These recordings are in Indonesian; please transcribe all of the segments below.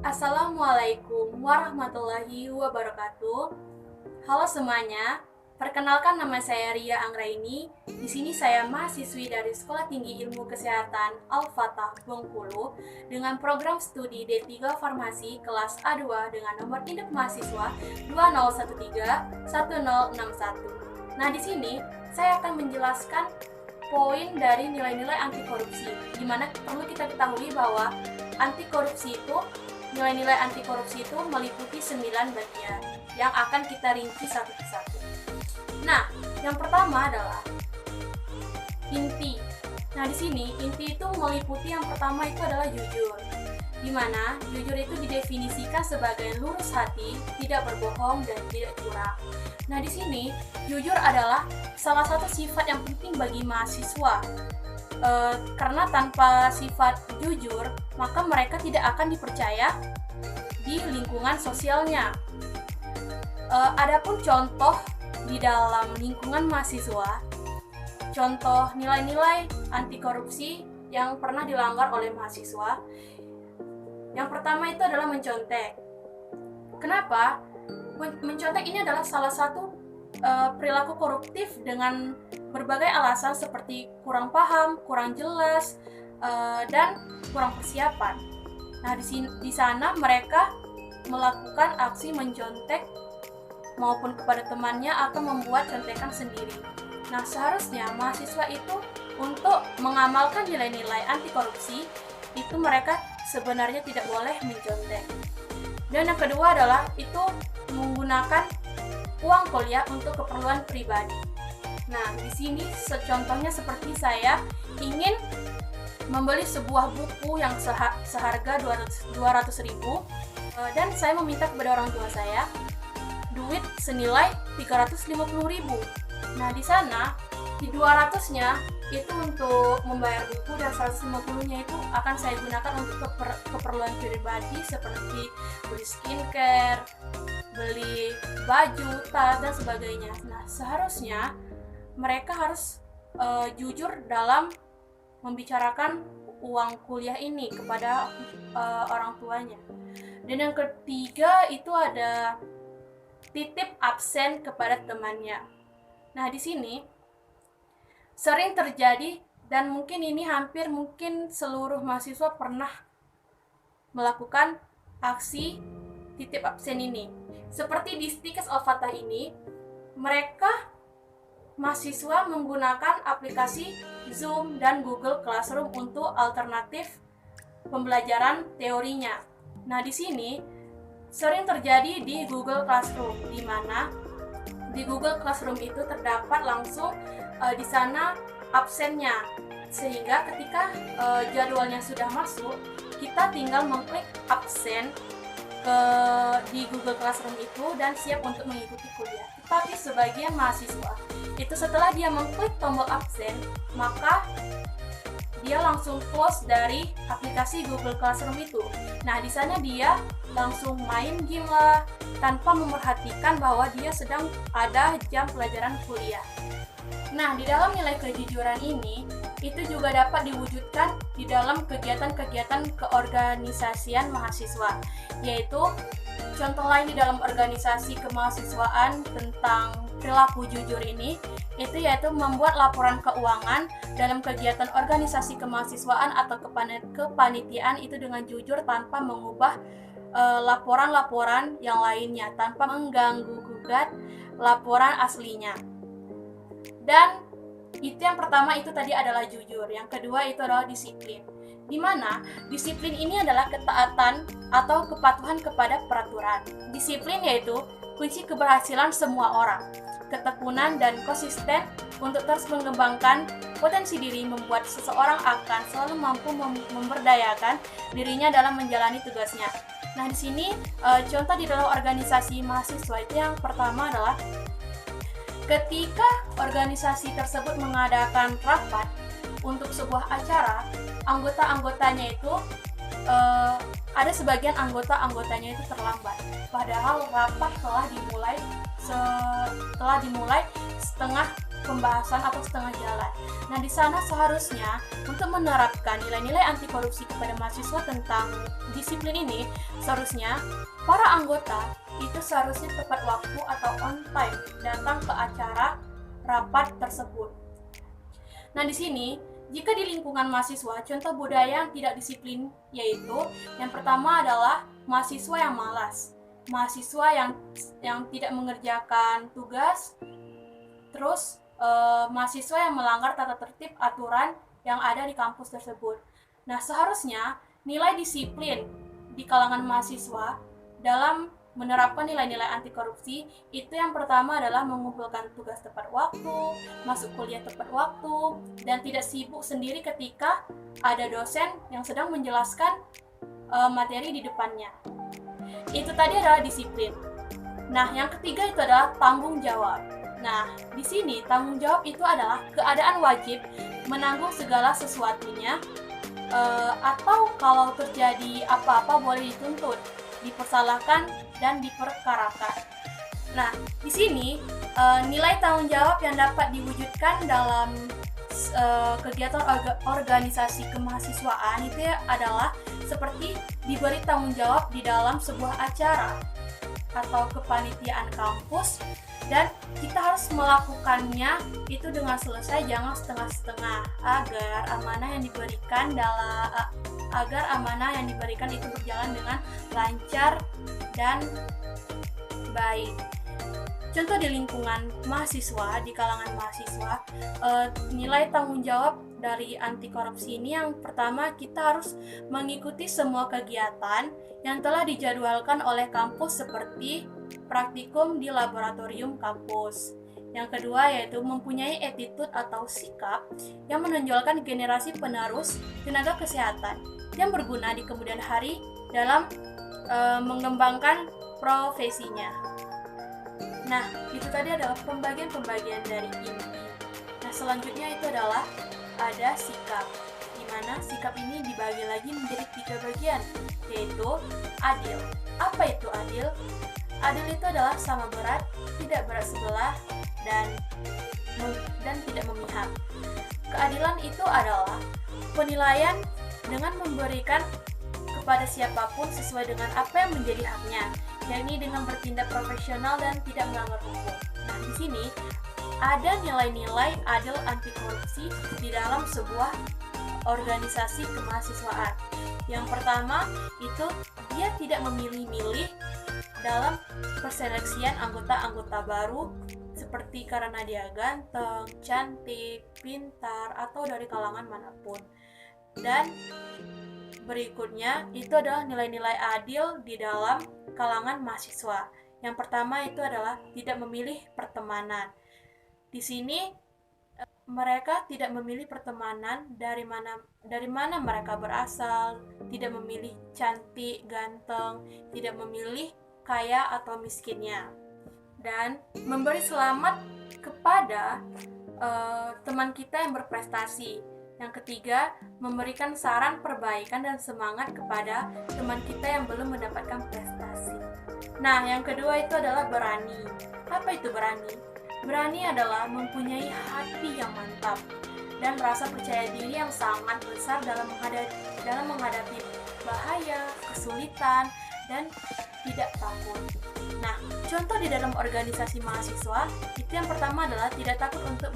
Assalamualaikum warahmatullahi wabarakatuh. Halo semuanya, perkenalkan nama saya Ria Anggraini. Di sini saya mahasiswi dari Sekolah Tinggi Ilmu Kesehatan Al-Fatah Bengkulu dengan program studi D3 Farmasi kelas A2 dengan nomor induk mahasiswa 2013-1061. Nah, di sini saya akan menjelaskan poin dari nilai-nilai anti korupsi, di mana perlu kita ketahui bahwa nilai-nilai anti korupsi itu meliputi 9 bagian yang akan kita rinci satu persatu. Nah, yang pertama adalah inti. Nah, di sini inti itu meliputi yang pertama itu adalah jujur. Di mana jujur itu didefinisikan sebagai lurus hati, tidak berbohong dan tidak curang. Nah, di sini jujur adalah salah satu sifat yang penting bagi mahasiswa. Karena tanpa sifat jujur, maka mereka tidak akan dipercaya di lingkungan sosialnya. Adapun contoh di dalam lingkungan mahasiswa, contoh nilai-nilai anti korupsi yang pernah dilanggar oleh mahasiswa. Yang pertama itu adalah mencontek. Kenapa? Mencontek ini adalah salah satu perilaku koruptif dengan berbagai alasan seperti kurang paham, kurang jelas, dan kurang persiapan. Nah, di sana mereka melakukan aksi mencontek maupun kepada temannya atau membuat contekan sendiri. Nah, seharusnya mahasiswa itu untuk mengamalkan nilai-nilai anti korupsi itu mereka sebenarnya tidak boleh mencontek. Dan yang kedua adalah itu menggunakan uang kuliah untuk keperluan pribadi. Nah, di sini contohnya seperti saya ingin membeli sebuah buku yang seharga 200.000 dan saya meminta kepada orang tua saya duit senilai 350.000. Nah, di sana di 200-nya itu untuk membayar buku dan 150-nya itu akan saya gunakan untuk keperluan pribadi seperti beli skincare, beli baju, tas, dan sebagainya. Nah, seharusnya mereka harus jujur dalam membicarakan uang kuliah ini kepada orang tuanya. Dan yang ketiga itu ada titip absen kepada temannya. Nah, di sini sering terjadi dan mungkin seluruh mahasiswa pernah melakukan aksi titip absen ini. Seperti di Stikes Al-Fatah ini, mahasiswa menggunakan aplikasi Zoom dan Google Classroom untuk alternatif pembelajaran teorinya. Nah, di sini sering terjadi di Google Classroom, di mana di Google Classroom itu terdapat langsung di sana absennya, sehingga ketika jadwalnya sudah masuk, kita tinggal mengklik absen di Google Classroom itu dan siap untuk mengikuti kuliah. Tetapi sebagian mahasiswa itu setelah dia mengklik tombol absen, maka dia langsung close dari aplikasi Google Classroom itu. Nah, di sana dia langsung main game lah, tanpa memperhatikan bahwa dia sedang ada jam pelajaran kuliah. Nah, di dalam nilai kejujuran ini, itu juga dapat diwujudkan di dalam kegiatan-kegiatan keorganisasian mahasiswa, yaitu contoh lain di dalam organisasi kemahasiswaan tentang perilaku jujur ini, itu yaitu membuat laporan keuangan dalam kegiatan organisasi kemahasiswaan atau kepanitiaan itu dengan jujur tanpa mengubah laporan-laporan yang lainnya, tanpa mengganggu-gugat laporan aslinya. Dan itu yang pertama itu tadi adalah jujur. Yang kedua itu adalah disiplin. Di mana disiplin ini adalah ketaatan atau kepatuhan kepada peraturan. Disiplin yaitu kunci keberhasilan semua orang. Ketekunan dan konsisten untuk terus mengembangkan potensi diri membuat seseorang akan selalu mampu memberdayakan dirinya dalam menjalani tugasnya. Nah, di sini contoh di dalam organisasi mahasiswa itu yang pertama adalah ketika organisasi tersebut mengadakan rapat untuk sebuah acara, anggota-anggotanya itu ada sebagian anggotanya itu terlambat. Padahal rapat telah dimulai setengah pembahasan atau setengah jalan. Nah, di sana seharusnya untuk menerapkan nilai-nilai anti korupsi kepada mahasiswa tentang disiplin ini, seharusnya para anggota itu seharusnya tepat waktu atau on time datang ke acara rapat tersebut. Nah, di sini jika di lingkungan mahasiswa, contoh budaya yang tidak disiplin yaitu yang pertama adalah mahasiswa yang malas, mahasiswa yang tidak mengerjakan tugas, terus mahasiswa yang melanggar tata tertib aturan yang ada di kampus tersebut. Nah, seharusnya nilai disiplin di kalangan mahasiswa dalam menerapkan nilai-nilai anti korupsi itu yang pertama adalah mengumpulkan tugas tepat waktu, masuk kuliah tepat waktu, dan tidak sibuk sendiri ketika ada dosen yang sedang menjelaskan materi di depannya. Itu tadi adalah disiplin. Nah, yang ketiga itu adalah tanggung jawab. Nah, di sini tanggung jawab itu adalah keadaan wajib menanggung segala sesuatunya, atau kalau terjadi apa-apa boleh dituntut, dipersalahkan, dan diperkarakan. Nah, di sini nilai tanggung jawab yang dapat diwujudkan dalam kegiatan organisasi kemahasiswaan itu adalah seperti diberi tanggung jawab di dalam sebuah acara atau kepanitiaan kampus, dan kita harus melakukannya itu dengan selesai, jangan setengah-setengah, agar amanah yang diberikan itu berjalan dengan lancar dan baik. Contoh di lingkungan mahasiswa, di kalangan mahasiswa, nilai tanggung jawab dari anti korupsi ini yang pertama, kita harus mengikuti semua kegiatan yang telah dijadwalkan oleh kampus seperti praktikum di laboratorium kampus. Yang kedua yaitu mempunyai attitude atau sikap yang menonjolkan generasi penerus tenaga kesehatan yang berguna di kemudian hari dalam mengembangkan profesinya. Nah, itu tadi adalah pembagian-pembagian dari inti. Nah, selanjutnya itu adalah ada sikap, di mana sikap ini dibagi lagi menjadi 3 bagian, yaitu adil. Apa itu adil? Adil itu adalah sama berat, tidak berat sebelah, dan tidak memihak. Keadilan itu adalah penilaian dengan memberikan kepada siapapun sesuai dengan apa yang menjadi haknya, yakni dengan bertindak profesional dan tidak melanggar hukum. Nah, di sini ada nilai-nilai adil anti korupsi di dalam sebuah organisasi kemahasiswaan. Yang pertama itu dia tidak memilih-milih dalam perseleksian anggota-anggota baru seperti karena dia ganteng, cantik, pintar, atau dari kalangan manapun. Dan berikutnya itu adalah nilai-nilai adil di dalam kalangan mahasiswa. Yang pertama itu adalah tidak memilih pertemanan. Di sini mereka tidak memilih pertemanan dari mana mereka berasal, tidak memilih cantik, ganteng, tidak memilih kaya atau miskinnya, dan memberi selamat kepada teman kita yang berprestasi. Yang ketiga, memberikan saran perbaikan dan semangat kepada teman kita yang belum mendapatkan prestasi. Nah, yang kedua itu adalah berani. Apa itu berani? Berani adalah mempunyai hati yang mantap dan rasa percaya diri yang sangat besar dalam menghadapi bahaya, kesulitan, dan tidak takut. Nah, contoh di dalam organisasi mahasiswa, itu yang pertama adalah tidak takut untuk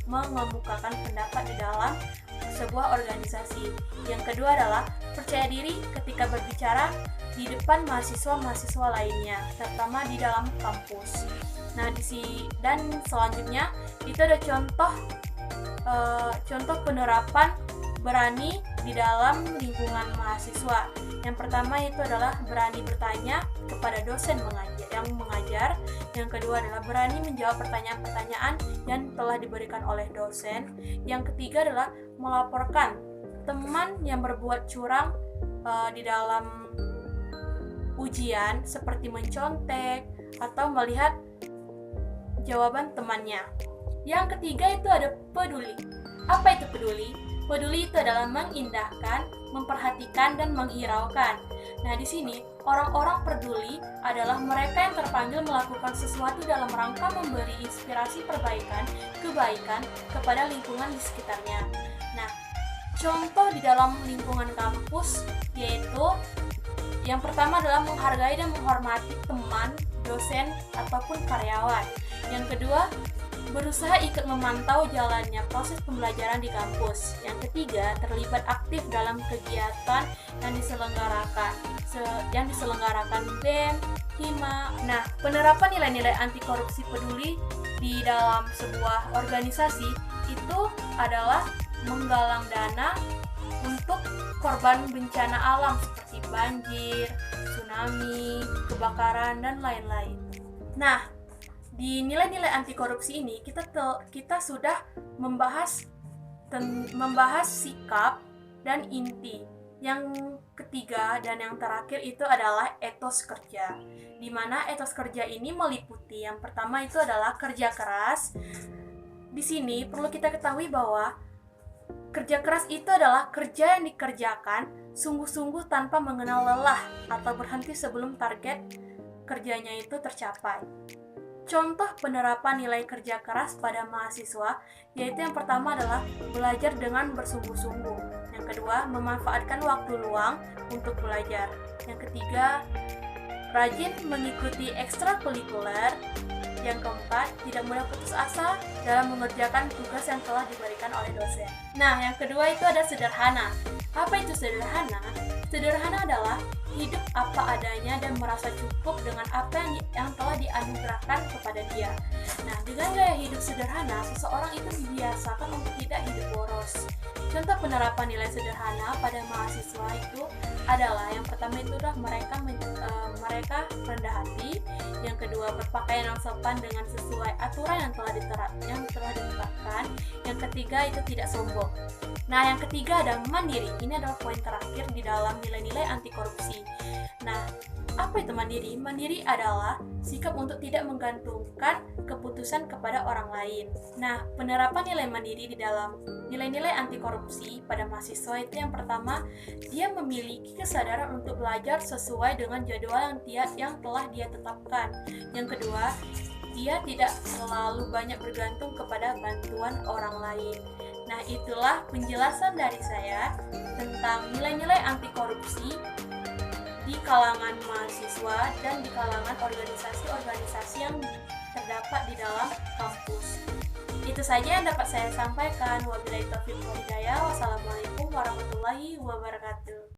mengemukakan pendapat di dalam sebuah organisasi. Yang kedua adalah percaya diri ketika berbicara di depan mahasiswa-mahasiswa lainnya, terutama di dalam kampus. Nah, dan selanjutnya itu ada contoh penerapan berani di dalam lingkungan mahasiswa. Yang pertama itu adalah berani bertanya kepada dosen yang mengajar. Yang kedua adalah berani menjawab pertanyaan-pertanyaan yang telah diberikan oleh dosen. Yang ketiga adalah melaporkan teman yang berbuat curang di dalam ujian seperti mencontek atau melihat jawaban temannya. Yang ketiga itu ada peduli. Apa itu peduli? Peduli itu adalah mengindahkan memperhatikan, dan menghiraukan. Nah, di sini orang-orang peduli adalah mereka yang terpanggil melakukan sesuatu dalam rangka memberi inspirasi kebaikan kepada lingkungan di sekitarnya. Nah, contoh di dalam lingkungan kampus yaitu yang pertama adalah menghargai dan menghormati teman, dosen, ataupun karyawan. Yang kedua, berusaha ikut memantau jalannya proses pembelajaran di kampus. Yang ketiga, terlibat aktif dalam kegiatan yang diselenggarakan BEM, HIMA. Nah, penerapan nilai-nilai anti korupsi peduli di dalam sebuah organisasi itu adalah menggalang dana untuk korban bencana alam seperti banjir, tsunami, kebakaran, dan lain-lain. Nah, di nilai-nilai anti korupsi ini kita sudah membahas sikap dan inti. Yang ketiga dan yang terakhir itu adalah etos kerja. Di mana etos kerja ini meliputi yang pertama itu adalah kerja keras. Di sini perlu kita ketahui bahwa kerja keras itu adalah kerja yang dikerjakan sungguh-sungguh tanpa mengenal lelah atau berhenti sebelum target kerjanya itu tercapai. Contoh penerapan nilai kerja keras pada mahasiswa yaitu yang pertama adalah belajar dengan bersungguh-sungguh. Yang kedua, memanfaatkan waktu luang untuk belajar. Yang ketiga, rajin mengikuti ekstrakurikuler. Yang keempat, tidak mudah putus asa dalam mengerjakan tugas yang telah diberikan oleh dosen. Nah, yang kedua itu ada sederhana. Apa itu sederhana? Sederhana adalah hidup apa adanya dan merasa cukup dengan apa yang telah dianugerahkan kepada dia. Nah, dengan gaya hidup sederhana, seseorang itu dibiasakan untuk tidak hidup boros. Contoh penerapan nilai sederhana pada mahasiswa itu adalah yang pertama itu adalah mereka rendah hati, yang kedua berpakaian yang sopan dengan sesuai aturan yang telah ditetapkan, yang ketiga itu tidak sombong. Nah, yang ketiga ada mandiri. Ini adalah poin terakhir di dalam nilai-nilai anti korupsi. Nah, apa itu mandiri? Mandiri adalah sikap untuk tidak menggantungkan keputusan kepada orang lain. Nah, penerapan nilai mandiri di dalam nilai-nilai anti korupsi pada mahasiswa itu yang pertama, dia memiliki kesadaran untuk belajar sesuai dengan jadwal yang telah dia tetapkan. Yang kedua, dia tidak selalu banyak bergantung kepada bantuan orang lain. Nah, itulah penjelasan dari saya tentang nilai-nilai anti korupsi di kalangan mahasiswa dan di kalangan organisasi-organisasi yang terdapat di dalam kampus. Itu saja yang dapat saya sampaikan. Wabillahi taufiq wal hidayah. Wassalamualaikum warahmatullahi wabarakatuh.